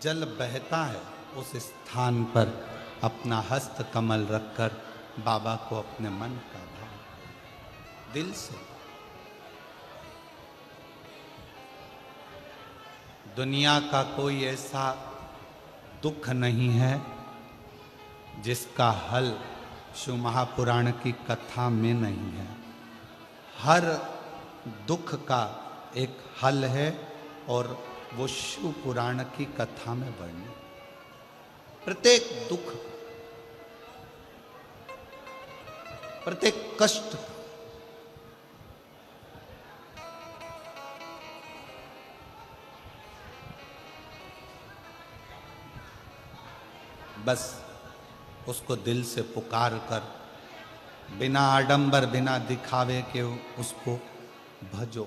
जल बहता है उस स्थान पर अपना हस्त कमल रखकर बाबा को अपने मन का भाव दिल से। दुनिया का कोई ऐसा दुख नहीं है जिसका हल शिव महापुराण की कथा में नहीं है। हर दुख का एक हल है और वो शिव पुराण की कथा में वर्णित। प्रत्येक दुख, प्रत्येक कष्ट बस उसको दिल से पुकार कर, बिना आडंबर बिना दिखावे के उसको भजो,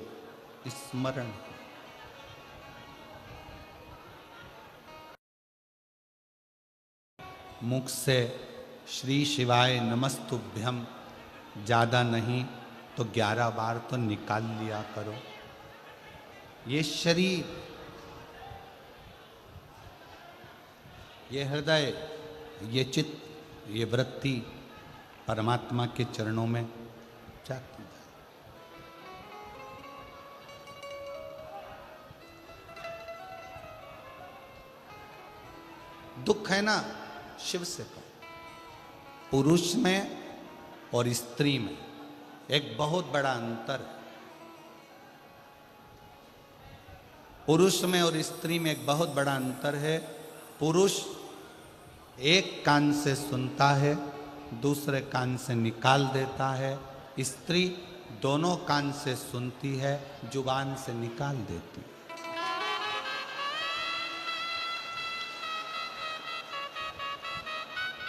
स्मरण। मुख से श्री शिवाय नमस्तुभ्यम ज़्यादा नहीं तो 11 बार तो निकाल लिया करो। ये शरीर, ये हृदय, ये चित्त, ये वृत्ति परमात्मा के चरणों में जाती है। दुख है ना, शिव से कहो। पुरुष में और स्त्री में एक बहुत बड़ा अंतर है। पुरुष में और स्त्री में एक बहुत बड़ा अंतर है। पुरुष एक कान से सुनता है, दूसरे कान से निकाल देता है। स्त्री दोनों कान से सुनती है, जुबान से निकाल देती है।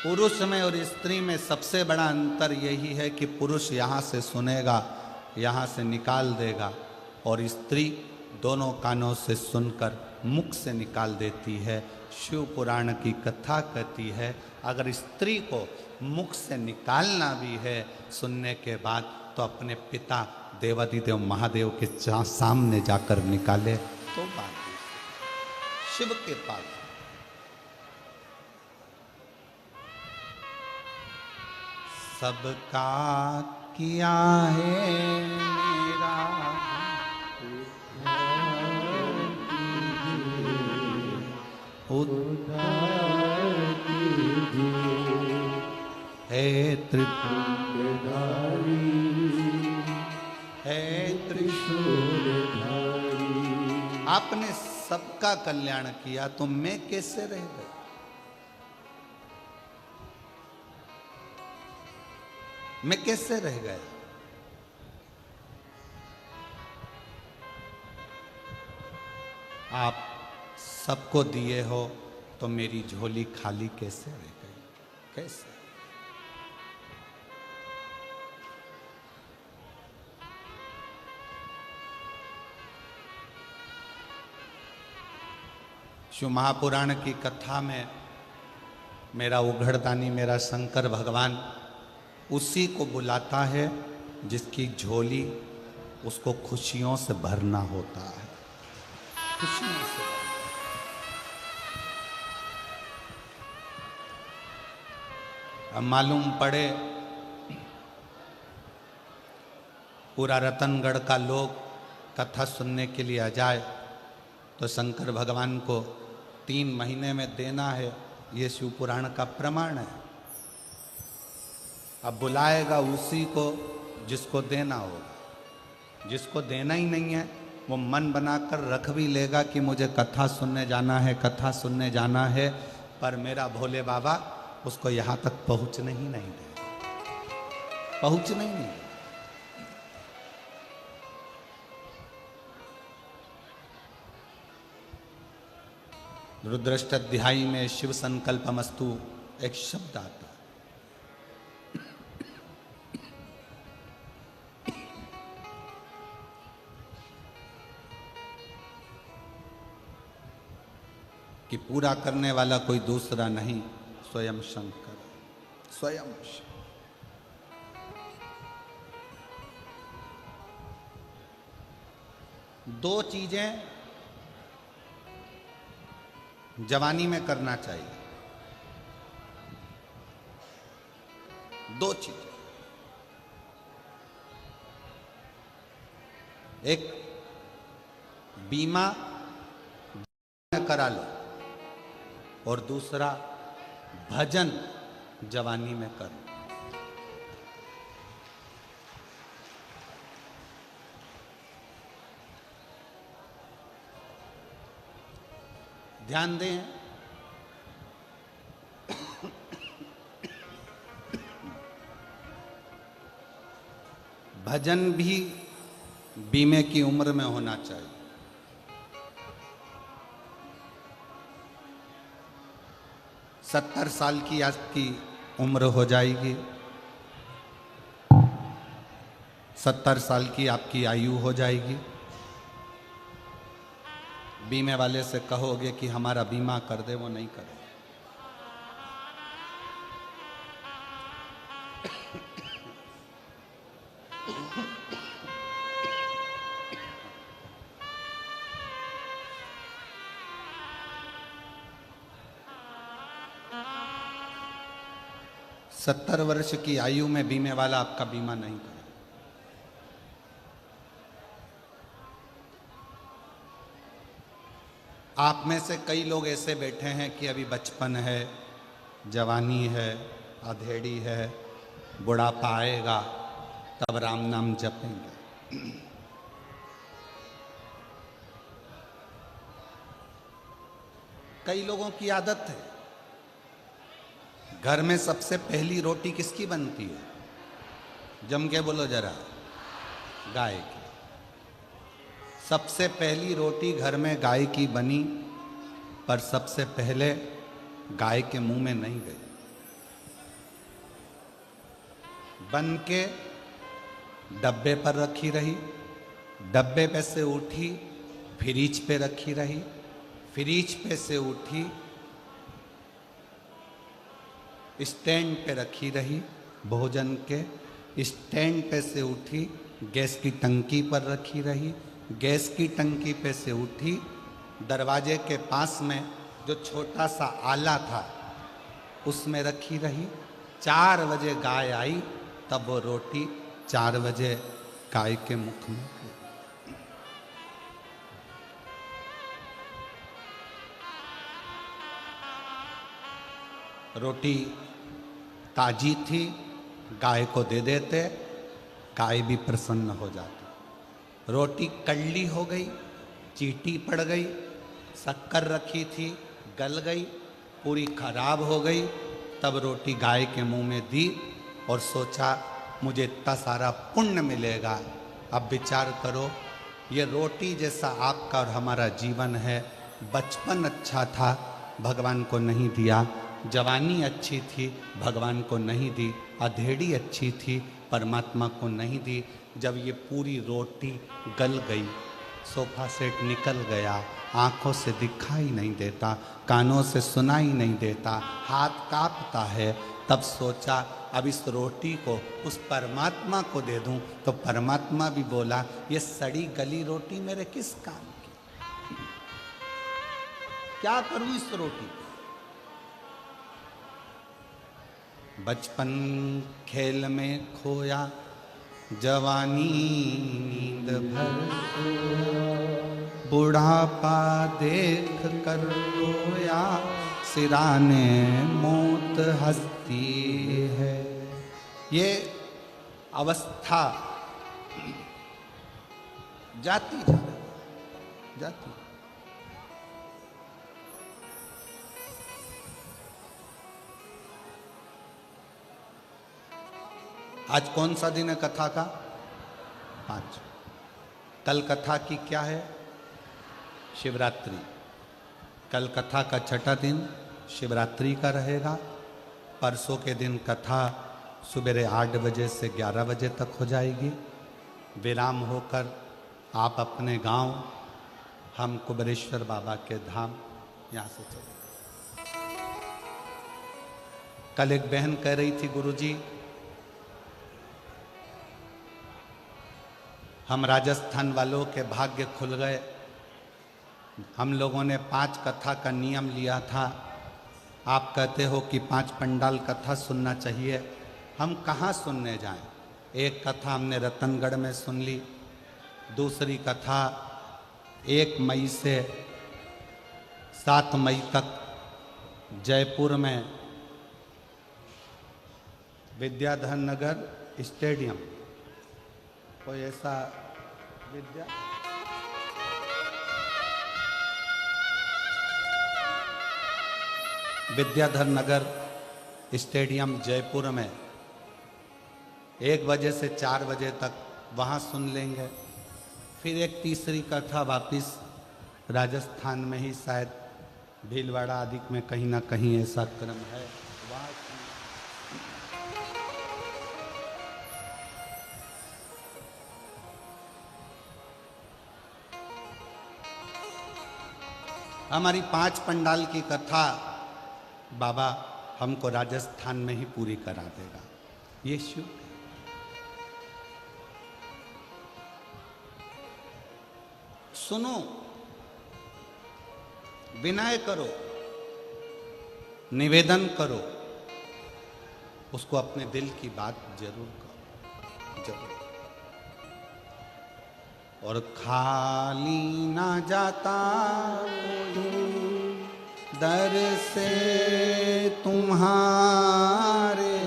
पुरुष में और स्त्री में सबसे बड़ा अंतर यही है कि पुरुष यहाँ से सुनेगा, यहाँ से निकाल देगा, और स्त्री दोनों कानों से सुनकर मुख से निकाल देती है। शिव पुराण की कथा कहती है, अगर स्त्री को मुख से निकालना भी है सुनने के बाद, तो अपने पिता देवादिदेव महादेव के सामने जाकर निकाले तो बात शिव के पास। सबका किया है मेरा उद्धार कीजिए, हे त्रिपुरधारी, हे त्रिशूलधारी। आपने सबका कल्याण किया तो मैं कैसे रह गया? मैं कैसे रह गया? आप सबको दिए हो तो मेरी झोली खाली कैसे रह गई? कैसे? शिव महापुराण की कथा में मेरा उघड़दानी, मेरा शंकर भगवान उसी को बुलाता है जिसकी झोली उसको खुशियों से भरना होता है। खुशियों से अब मालूम पड़े पूरा रतनगढ़ का लोग कथा सुनने के लिए आ जाए तो शंकर भगवान को 3 महीने में देना है, ये शिव पुराण का प्रमाण है। अब बुलाएगा उसी को जिसको देना होगा। जिसको देना ही नहीं है वो मन बनाकर रख भी लेगा कि मुझे कथा सुनने जाना है, कथा सुनने जाना है, पर मेरा भोले बाबा उसको यहाँ तक पहुँचने ही नहीं देगा, पहुँचने ही नहीं। रुद्राष्टध्यायी में शिव संकल्पमस्तु एक शब्द आता है। कि पूरा करने वाला कोई दूसरा नहीं, स्वयं शंकर, स्वयं शिव। दो चीजें जवानी में करना चाहिए। दो चीजें, एक बीमा करा लो और दूसरा भजन जवानी में कर लो। ध्यान दें, भजन भी बीमे की उम्र में होना चाहिए। सत्तर साल की आपकी उम्र हो जाएगी, 70 साल की आपकी आयु हो जाएगी, बीमे वाले से कहोगे कि हमारा बीमा कर दे, वो नहीं करे। सत्तर वर्ष की आयु में बीमे वाला आपका बीमा नहीं करे। आप में से कई लोग ऐसे बैठे हैं कि अभी बचपन है, जवानी है, अधेड़ी है, बुढ़ापा आएगा तब राम नाम जपेंगे। कई लोगों की आदत है, घर में सबसे पहली रोटी किसकी बनती है? जम के बोलो जरा, गाय की। सबसे पहली रोटी घर में गाय की बनी, पर सबसे पहले गाय के मुंह में नहीं गई। बन के डब्बे पर रखी रही, डब्बे पे से उठी फ्रिज पे रखी रही, फ्रिज पे से उठी स्टैंड पे रखी रही, भोजन के स्टैंड पे से उठी गैस की टंकी पर रखी रही, गैस की टंकी पे से उठी दरवाजे के पास में जो छोटा सा आला था उसमें रखी रही। 4 बजे गाय आई तब वो रोटी 4 बजे गाय के मुख में गई। रोटी ताजी थी, गाय को दे देते, गाय भी प्रसन्न हो जाती। रोटी कड़ली हो गई, चीटी पड़ गई, शक्कर रखी थी गल गई, पूरी खराब हो गई, तब रोटी गाय के मुंह में दी और सोचा मुझे इतना सारा पुण्य मिलेगा। अब विचार करो, ये रोटी जैसा आपका और हमारा जीवन है। बचपन अच्छा था, भगवान को नहीं दिया। जवानी अच्छी थी, भगवान को नहीं दी। अधेड़ी अच्छी थी, परमात्मा को नहीं दी। जब ये पूरी रोटी गल गई, सोफा सेट निकल गया, आँखों से दिखाई नहीं देता, कानों से सुनाई नहीं देता, हाथ कांपता है, तब सोचा अब इस रोटी को उस परमात्मा को दे दूं। तो परमात्मा भी बोला ये सड़ी गली रोटी मेरे किस काम की, क्या करूं इस रोटी को। बचपन खेल में खोया, जवानी नींद भर बुढ़ापा देख कर रोया, सिराने मौत हंसती है। ये अवस्था जाती जाती। आज कौन सा दिन है कथा का? 5। कल कथा की क्या है? शिवरात्रि। कल कथा का छठा दिन शिवरात्रि का रहेगा। परसों के दिन कथा सुबह 8 बजे से 11 बजे तक हो जाएगी। विराम होकर आप अपने गांव, हम कुबेरेश्वर बाबा के धाम यहाँ से चले। कल एक बहन कह रही थी, गुरुजी हम राजस्थान वालों के भाग्य खुल गए, हम लोगों ने 5 कथा का नियम लिया था। आप कहते हो कि 5 पंडाल कथा सुनना चाहिए। हम कहाँ सुनने जाएं? एक कथा हमने रतनगढ़ में सुन ली, दूसरी कथा 1 मई से 7 मई तक जयपुर में विद्याधर नगर स्टेडियम, कोई ऐसा विद्याधर नगर स्टेडियम जयपुर में 1 बजे से 4 बजे तक वहाँ सुन लेंगे। फिर एक तीसरी कथा वापिस राजस्थान में ही शायद भीलवाड़ा आदि में कहीं ना कहीं ऐसा क्रम है, वहाँ हमारी 5 पंडाल की कथा बाबा हमको राजस्थान में ही पूरी करा देगा। ये शिव सुनो, विनय करो, निवेदन करो, उसको अपने दिल की बात जरूर करो, जरूर। और खाली ना जाता दर से तुम्हारे,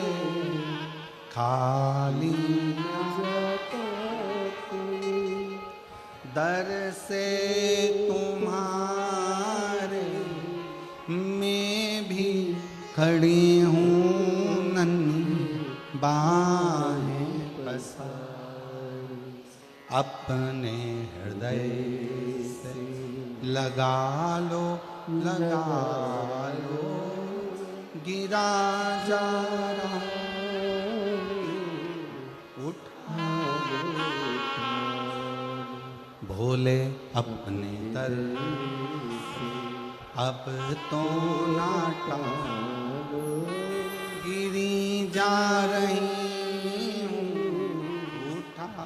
खाली ना जाता दर से तुम्हारे, मैं भी खड़ी हूँ नन्ही बाहें पसार, अपने हृदय से लगा लो, लगा लो, गिरा जा रहा उठा भोले अपने दर से अब तो ना टालो, गिरी जा रही हूँ उठा।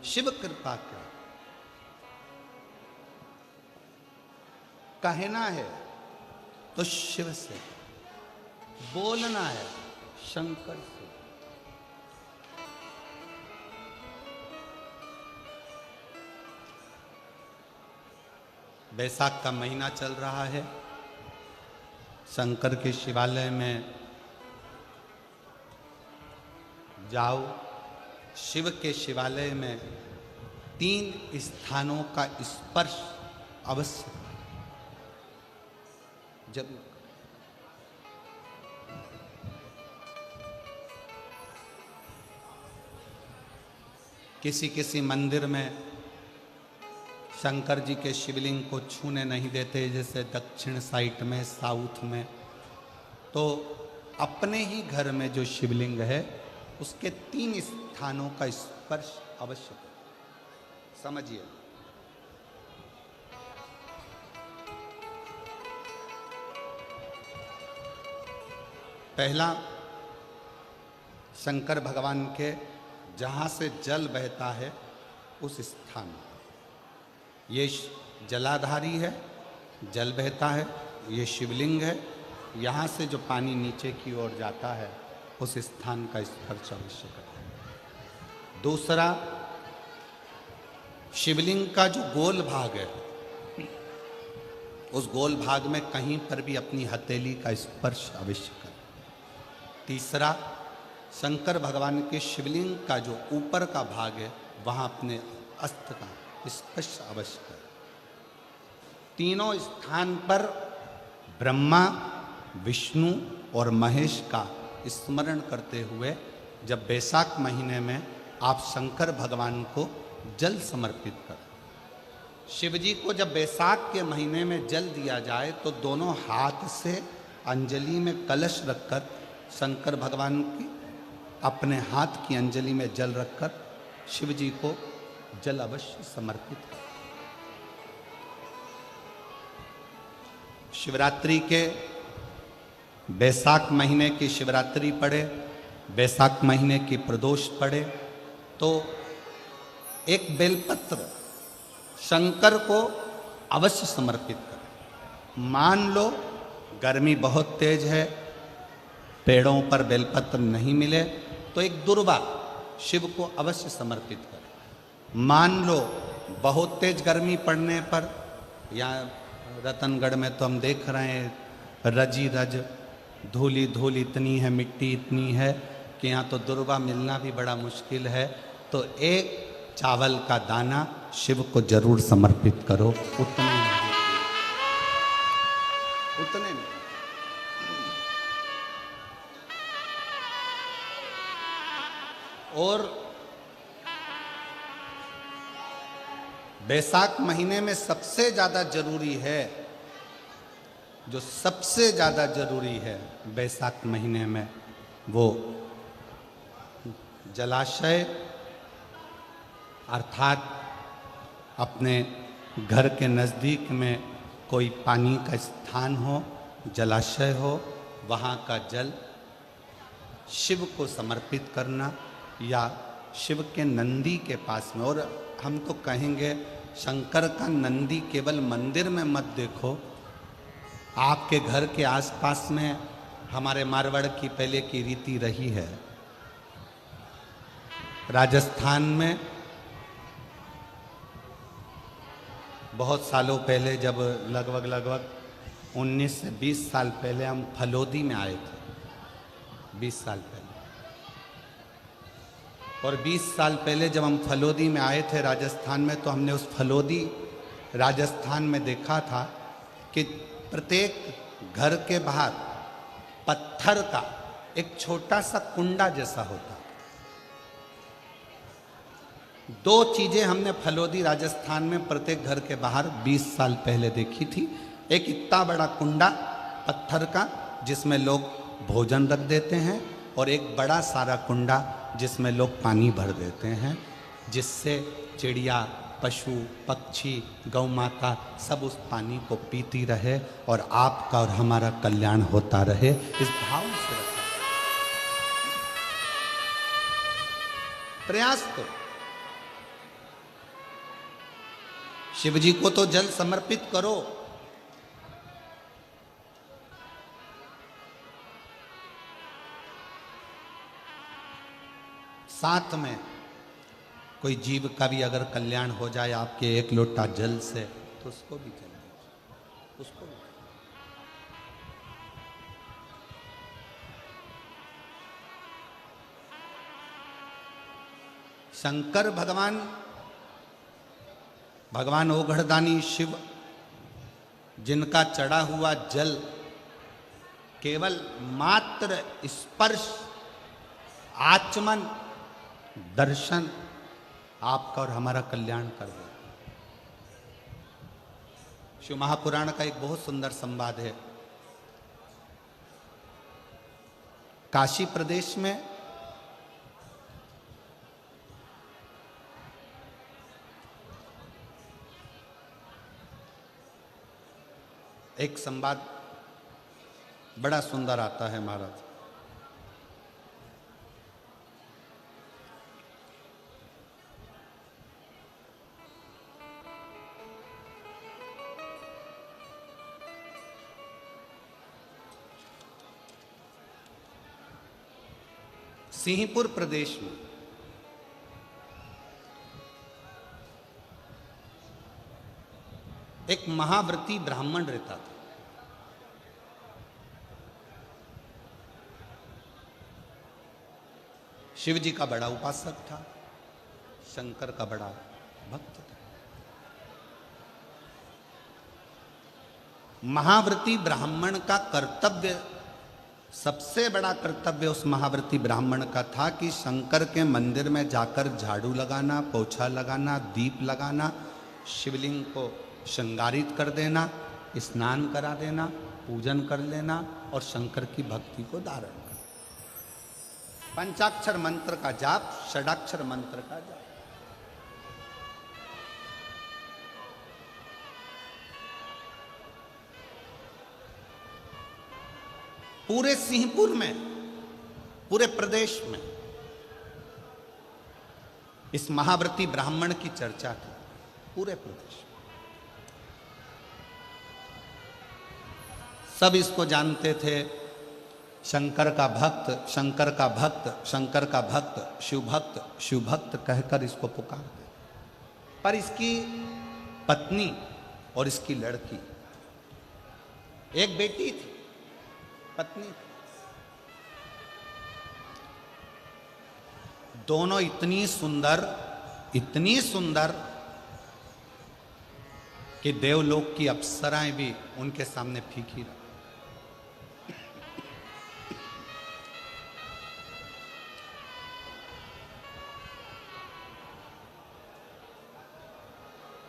शिव कृपा कर, कहना है तो शिव से, बोलना है शंकर से। बैसाख का महीना चल रहा है। शंकर के शिवालय में जाओ। शिव के शिवालय में 3 स्थानों का स्पर्श अवश्य जरूर। किसी किसी मंदिर में शंकर जी के शिवलिंग को छूने नहीं देते, जैसे दक्षिण साइड में, साउथ में। तो अपने ही घर में जो शिवलिंग है उसके 3 स्थानों का स्पर्श अवश्य करें। समझिए, पहला शंकर भगवान के जहाँ से जल बहता है उस स्थान, ये जलाधारी है, जल बहता है, ये शिवलिंग है। यहाँ से जो पानी नीचे की ओर जाता है उस स्थान का स्पर्श अवश्य करें। दूसरा, शिवलिंग का जो गोल भाग है उस गोल भाग में कहीं पर भी अपनी हथेली का स्पर्श अवश्य करें। तीसरा, शंकर भगवान के शिवलिंग का जो ऊपर का भाग है वहाँ अपने अस्त्र का स्पर्श अवश्य करें। तीनों स्थान पर ब्रह्मा, विष्णु और महेश का स्मरण करते हुए जब बैसाख महीने में आप शंकर भगवान को जल समर्पित करें। शिव जी को जब बैसाख के महीने में जल दिया जाए तो दोनों हाथ से अंजलि में कलश रखकर शंकर भगवान की अपने हाथ की अंजलि में जल रखकर शिव जी को जल अवश्य समर्पित करें। शिवरात्रि के बैसाख महीने की शिवरात्रि पड़े, बैसाख महीने की प्रदोष पड़े तो एक बेलपत्र शंकर को अवश्य समर्पित करें। मान लो गर्मी बहुत तेज है, पेड़ों पर बेलपत्र नहीं मिले, तो एक दुर्वा शिव को अवश्य समर्पित करें। मान लो बहुत तेज गर्मी पड़ने पर, यहाँ रतनगढ़ में तो हम देख रहे हैं रजी रज धूली धूल इतनी है, मिट्टी इतनी है कि यहाँ तो दुर्वा मिलना भी बड़ा मुश्किल है, तो एक चावल का दाना शिव को जरूर समर्पित करो। उतने में और बैसाख महीने में सबसे ज्यादा जरूरी है, जो सबसे ज्यादा जरूरी है बैसाख महीने में, वो जलाशय अर्थात अपने घर के नज़दीक में कोई पानी का स्थान हो, जलाशय हो, वहाँ का जल शिव को समर्पित करना, या शिव के नंदी के पास में। और हम तो कहेंगे शंकर का नंदी केवल मंदिर में मत देखो, आपके घर के आसपास में हमारे मारवाड़ की पहले की रीति रही है। राजस्थान में बहुत सालों पहले, जब लगभग 19 से 20 साल पहले हम फलोदी में आए थे, 20 साल पहले, और 20 साल पहले जब हम फलोदी में आए थे राजस्थान में, तो हमने उस फलोदी राजस्थान में देखा था कि प्रत्येक घर के बाहर पत्थर का एक छोटा सा कुंडा जैसा होता। दो चीजें हमने फलोदी राजस्थान में प्रत्येक घर के बाहर 20 साल पहले देखी थी। एक इतना बड़ा कुंडा पत्थर का जिसमें लोग भोजन रख देते हैं, और एक बड़ा सारा कुंडा जिसमें लोग पानी भर देते हैं, जिससे चिड़िया, पशु, पक्षी, गौ माता सब उस पानी को पीती रहे और आपका और हमारा कल्याण होता रहे। इस भाव से रखा प्रयास करो। शिव जी को तो जल समर्पित करो, साथ में कोई जीव का भी अगर कल्याण हो जाए आपके एक लोटा जल से, तो उसको भी जल दीजिए, उसको भी। शंकर भगवान ओघड़दानी शिव, जिनका चढ़ा हुआ जल केवल मात्र स्पर्श, आचमन, दर्शन आपका और हमारा कल्याण कर दे। शिव महापुराण का एक बहुत सुंदर संवाद है। काशी प्रदेश में एक संवाद बड़ा सुंदर आता है महाराज। सिंहपुर प्रदेश में एक महाव्रती ब्राह्मण रहता था। शिव जी का बड़ा उपासक था, शंकर का बड़ा भक्त था। महाव्रती ब्राह्मण का कर्तव्य, सबसे बड़ा कर्तव्य उस महाव्रती ब्राह्मण का था कि शंकर के मंदिर में जाकर झाड़ू लगाना, पोछा लगाना, दीप लगाना, शिवलिंग को श्रृंगारित कर देना, स्नान करा देना, पूजन कर लेना और शंकर की भक्ति को धारण करना। पंचाक्षर मंत्र का जाप, षडाक्षर मंत्र का जाप। पूरे सिंहपुर में, पूरे प्रदेश में इस महाव्रती ब्राह्मण की चर्चा थी। पूरे प्रदेश में। सब इसको जानते थे, शंकर का भक्त, शंकर का भक्त, शंकर का भक्त, शिव भक्त, शिव भक्त कहकर इसको पुकारते। पर इसकी पत्नी और इसकी लड़की, एक बेटी थी, पत्नी थी, दोनों इतनी सुंदर कि देवलोक की अप्सराएं भी उनके सामने फीकी रही।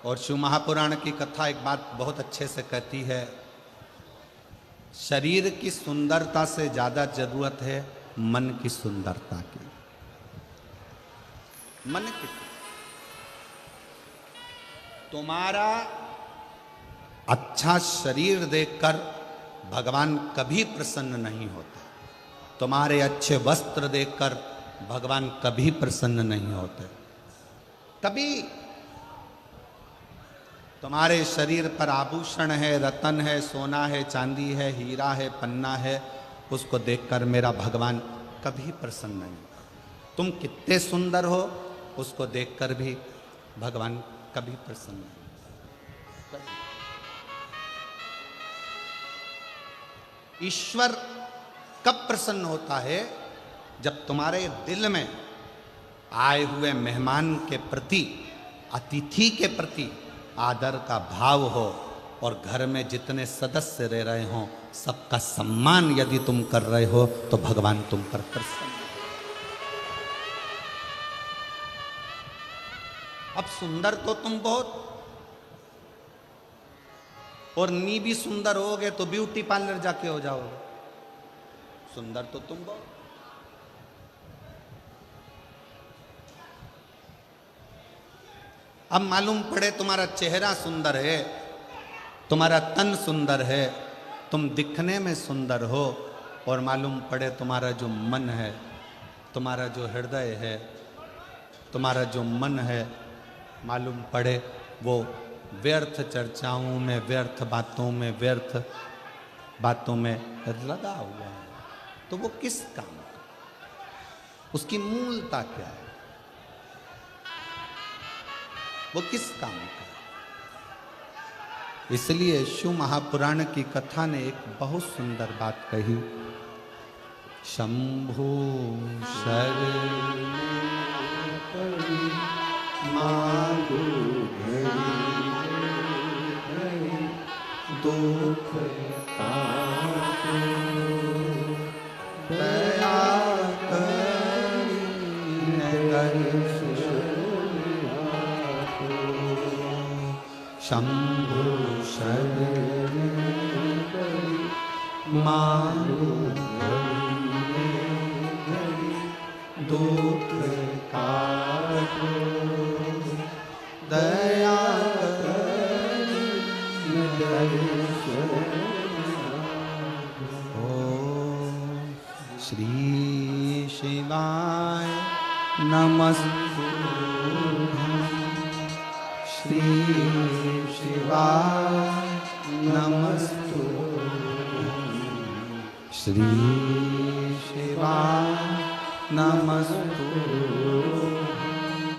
और शिव महापुराण की कथा एक बात बहुत अच्छे से कहती है, शरीर की सुंदरता से ज्यादा जरूरत है मन की सुंदरता की। मन की, तुम्हारा अच्छा शरीर देखकर भगवान कभी प्रसन्न नहीं होते, तुम्हारे अच्छे वस्त्र देखकर भगवान कभी प्रसन्न नहीं होते। कभी तुम्हारे शरीर पर आभूषण है, रतन है, सोना है, चांदी है, हीरा है, पन्ना है, उसको देखकर मेरा भगवान कभी प्रसन्न नहीं होता। तुम कितने सुंदर हो उसको देखकर भी भगवान कभी प्रसन्न नहीं। ईश्वर कब प्रसन्न होता है? जब तुम्हारे दिल में आए हुए मेहमान के प्रति, अतिथि के प्रति आदर का भाव हो और घर में जितने सदस्य रह रहे हो सबका सम्मान यदि तुम कर रहे हो तो भगवान तुम पर प्रसन्न। अब सुंदर तो तुम बहुत, और नी भी सुंदर होगे तो ब्यूटी पार्लर जाके हो जाओगे। सुंदर तो तुम बहुत, अब मालूम पड़े तुम्हारा चेहरा सुंदर है, तुम्हारा तन सुंदर है, तुम दिखने में सुंदर हो, और मालूम पड़े तुम्हारा जो मन है, तुम्हारा जो हृदय है, तुम्हारा जो मन है, मालूम पड़े वो व्यर्थ चर्चाओं में, व्यर्थ बातों में, व्यर्थ बातों में लगा हुआ है, तो वो किस काम का? उसकी मूलता क्या है? वो किस काम का? इसलिए शिव महापुराण की कथा ने एक बहुत सुंदर बात कही, शंभु शरण मांगो दुख काटो, दया शंभु शरण मांगो दुख काटो, दया ओम श्री शिवाय नमस्तुभ्यं, श्री शिवाय नमस्तुभ्यं, श्री शिवाय नमस्तुभ्यं।